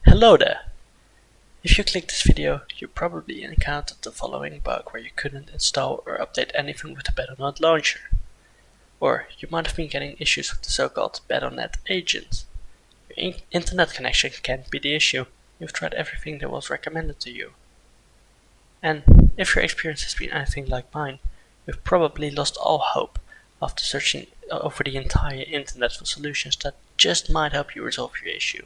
Hello there! If you clicked this video, you probably encountered the following bug where you couldn't install or update anything with the Battlenet launcher. Or you might have been getting issues with the so-called Battlenet agent. Your internet connection can't be the issue. You've tried everything that was recommended to you. And if your experience has been anything like mine, you've probably lost all hope after searching over the entire internet for solutions that just might help you resolve your issue.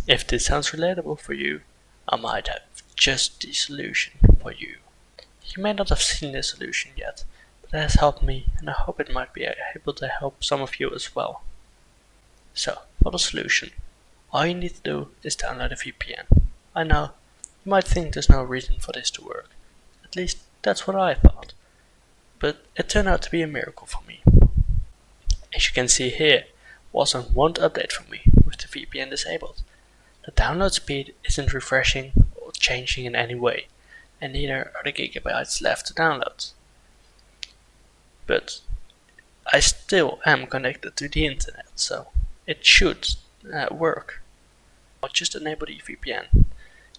If this sounds relatable for you, I might have just the solution for you. You may not have seen this solution yet, but it has helped me and I hope it might be able to help some of you as well. So, for the solution, all you need to do is download a VPN. I know, you might think there's no reason for this to work. At least that's what I thought. But it turned out to be a miracle for me. As you can see here, Warzone won't update for me with the VPN disabled. The download speed isn't refreshing or changing in any way, and neither are the gigabytes left to download. But I still am connected to the internet, so it should work. I'll just enable the VPN.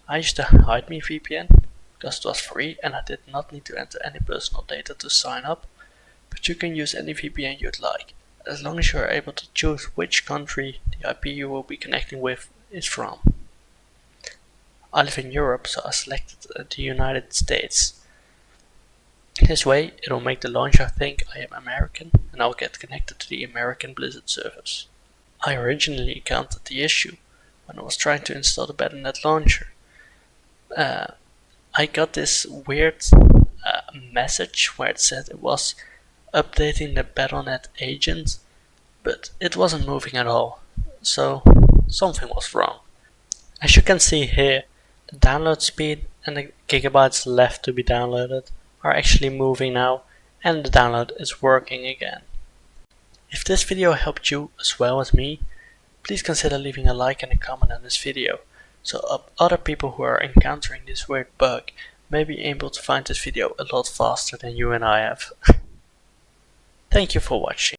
I used to hide my VPN because it was free and I did not need to enter any personal data to sign up, but you can use any VPN you'd like, as long as you are able to choose which country the IP you will be connecting with is from. I live in Europe, so I selected the United States. This way it will make the launcher think I am American and I will get connected to the American Blizzard servers. I originally encountered the issue when I was trying to install the Battlenet launcher. I got this weird message where it said it was updating the Battlenet agent, but it wasn't moving at all, so something was wrong. As you can see here, the download speed and the gigabytes left to be downloaded are actually moving now, and the download is working again. If this video helped you as well as me, please consider leaving a like and a comment on this video, so other people who are encountering this weird bug may be able to find this video a lot faster than you and I have. Thank you for watching.